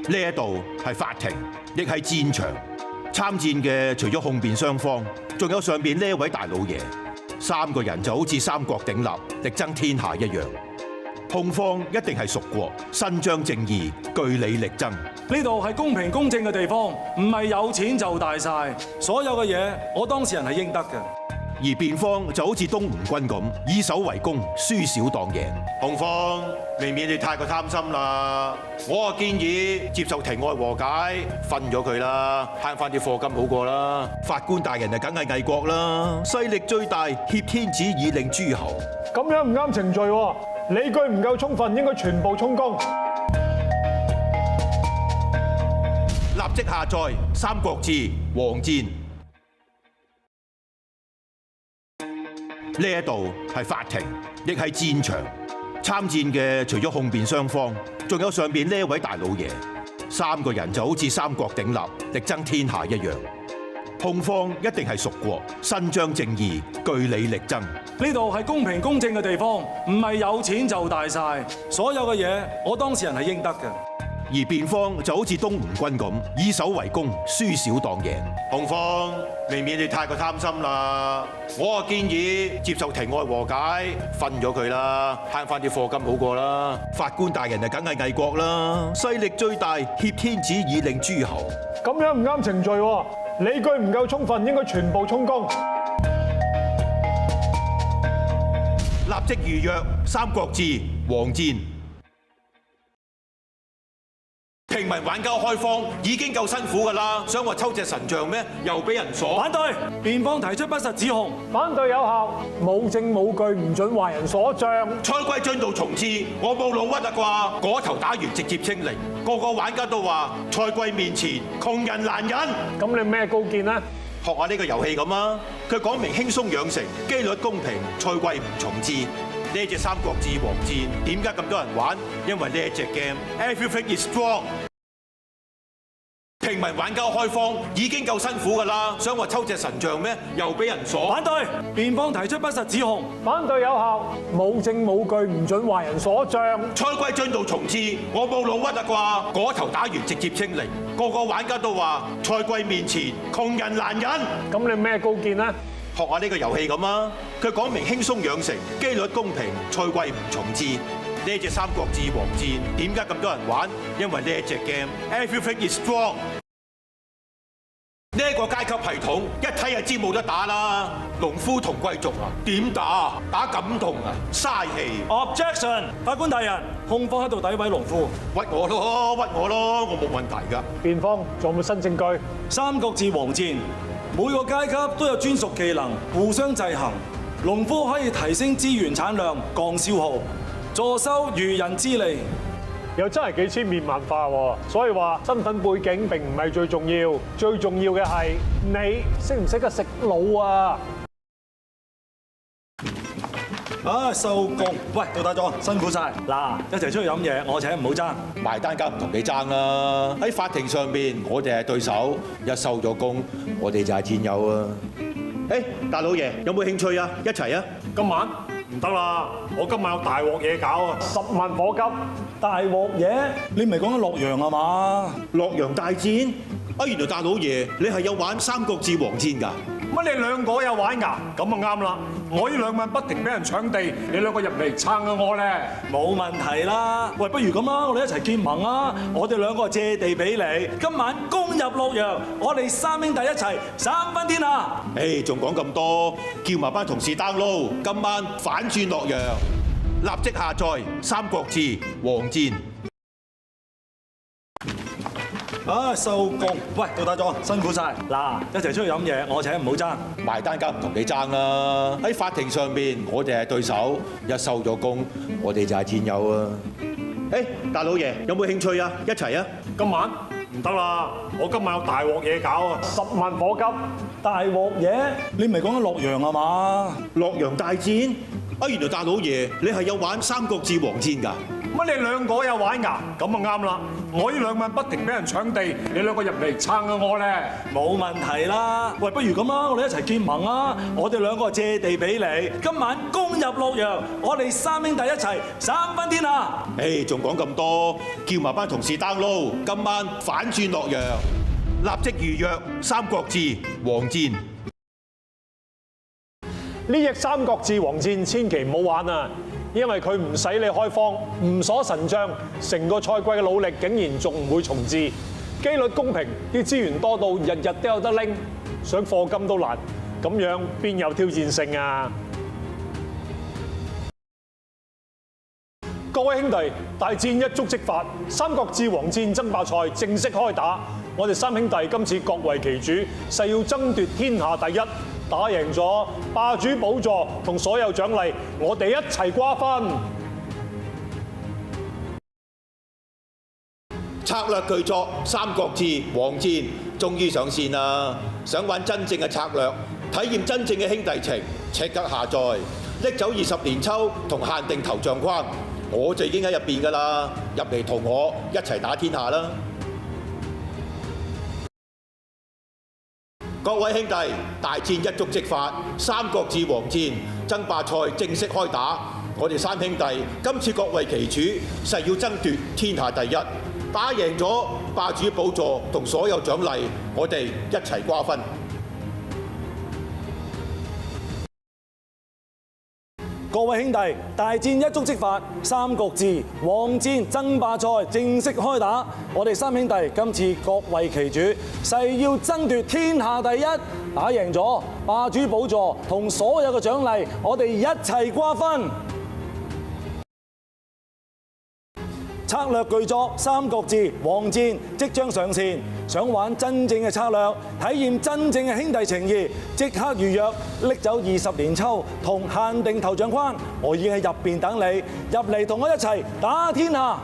呢一度係法庭，亦係戰場。參戰嘅除咗控辯雙方，仲有上邊呢一位大老爺。三個人就好似三國鼎立，力爭天下一樣。控方一定係屬國，伸張正義，據理力爭。呢度係公平公正嘅地方，唔係有錢就大晒。所有嘅嘢，我當事人係應得嘅。而辯方就好似東吳軍咁，以守為攻，輸少當贏。控方未免你太過貪心啦，我啊建議接受庭外和解，分咗佢啦，慳翻啲課金好過啦。法官大人啊，梗係魏國啦，勢力最大，挾天子以令諸侯。咁樣唔啱程序喎，理據唔夠充分，應該全部充公。立即下載《三國志·黃戰》。呢一度係法庭，亦係戰場。參戰嘅除咗控辯雙方，仲有上邊呢一位大老爺。三個人就好似三國鼎立，力爭天下一樣。控方一定係屬國，伸張正義，據理力爭。呢度係公平公正嘅地方，唔係有錢就大晒。所有嘅嘢，我當事人係應得嘅。而辯方就好似東吳軍咁，以守為攻，輸少當贏。控方未免你太過貪心啦，我啊建議接受庭外和解，分咗佢啦，慳翻啲課金好過啦。法官大人啊，梗係魏國啦，勢力最大，挾天子以令諸侯。咁樣唔啱程序喎，理據唔夠充分，應該全部充公。立即預約《三國志·黃戰》。平民玩家開荒已經夠辛苦㗎啦，想話抽隻神像咩？又俾人鎖。反對，辯方提出不實指控。反對有效，冇證冇據，唔准壞人所賬。賽規進度重置，我冇老屈啊啩？嗰頭打完直接清零，個個玩家都話賽規面前窮人難忍。咁你咩高見呢？學下呢個遊戲咁啊，佢講明輕鬆養成，機率公平，賽規唔重置。呢隻《三國志·黃戰》點解咁多人玩？因為呢一隻 game everything is strong。平民玩家開荒已經夠辛苦㗎啦，想話抽隻神像咩？又俾人鎖。反對，辯方提出不實指控。反對有效，冇證冇據，唔准壞人所賬。賽規進度重置，我冇老屈啊啩？嗰頭打完直接清零，個個玩家都話賽規面前窮人難忍。咁你咩高見呢？學下呢個遊戲咁啊，佢講明輕鬆養成，機率公平，賽規唔重置。呢隻《三國志·黃戰》點解咁多人玩？因為呢一隻 game everything is strong。呢一個階級系統一睇就知冇得打啦！農夫同貴族啊，點打？打感動啊，嘥氣。Objection！法官大人，控方喺度詆毀農夫。屈我咯，屈我咯，我冇問題㗎。辯方仲有冇新證據？《三國志·黃戰》每個階級都有專屬技能，互相制衡。農夫可以提升資源產量，降消耗，坐收漁人之利。又真係幾千面萬化喎，所以話身份背景並唔係最重要，最重要嘅係你識唔識得食腦啊！收工。喂，杜大壯，辛苦晒。嗱，一齊出去飲嘢，我請，唔好爭。埋單梗唔同你爭啦。喺法庭上面，我哋係對手，一收咗工，我哋就係戰友啊！誒，大老爺有冇興趣啊？一齊啊！今晚唔得啦，我今晚有大鑊嘢搞啊！10萬火急，大鑊嘢？你唔係講緊洛陽啊嘛？洛陽大戰？啊，原來大老爺你係有玩《三國志·黃戰》㗎？乜你兩個有玩㗎？咁啊啱啦！我呢2晚不停俾人搶地，你兩個入嚟撐下我咧，冇問題啦。喂，不如咁啦，我哋一齊結盟啊！我哋兩個借地俾你，今晚攻入洛陽，我哋三兄弟一齊三分天下。誒，仲講咁多，叫埋班同事 download，今晚反轉洛陽，立即下載《三國志·黃戰》。收工。喂，杜大壯，辛苦晒。嗱，一齊出去飲嘢，我請，唔好爭。埋單梗唔同你爭啦。喺法庭上面，我哋係對手，一收咗工，我哋就係戰友啊！誒，大老爺有冇興趣啊？一齊啊！今晚唔得啦，我今晚有大鑊嘢搞啊！10萬火急，大鑊嘢？你唔係講緊洛陽啊嘛？洛陽大戰？啊，原來大老爺你係有玩《三國志·黃戰》㗎？乜乜你兩個有玩㗎？咁啊啱啦！我呢兩晚不停俾人搶地，你兩個入嚟撐下我咧。冇問題啦。喂，不如咁啦，我哋一齊結盟啊！我哋兩個借地俾你，今晚攻入洛陽，我哋三兄弟一齊三分天下。誒，仲講咁多，叫埋班同事 download，今晚反轉洛陽，立即預約《三國志黃戰》。呢隻《三國志黃戰》千祈唔好玩啊！因為佢唔使你開荒，唔鎖神將，成個賽季嘅努力竟然仲唔會重置，機率公平，啲資源多到日日都有得拎，想課金都難，咁樣邊有挑戰性啊？各位兄弟，大戰一觸即發，《三國志黃戰》爭霸賽正式開打。我哋三兄弟今次各為其主，誓要爭奪天下第一。打贏咗，霸主寶座同所有獎勵，我哋一齊瓜分。策略巨作《三國志黃戰》終於上線啦！想玩真正嘅策略，體驗真正嘅兄弟情，即刻下載，拎走20年抽同限定頭像框，我就已經喺入邊㗎啦！入嚟同我一齊打天下啦！各位兄弟，大戰一觸即發，《三國志黃戰》爭霸賽正式開打。我哋三兄弟今次各為其主，誓要爭奪天下第一。打贏咗霸主寶座同所有獎勵，我哋一齊瓜分。各位兄弟，大戰一觸即發，《三國志黃戰》爭霸賽正式開打。我哋三兄弟今次各為其主，誓要爭奪天下第一。打贏咗霸主寶座同所有嘅獎勵，我哋一齊瓜分。策略巨作《三國志黃戰》即將上線，想玩真正嘅策略，體驗真正嘅兄弟情誼，即刻預約，拎走20年抽同限定頭像框，我已經喺入邊等你，入嚟同我一齊打天下。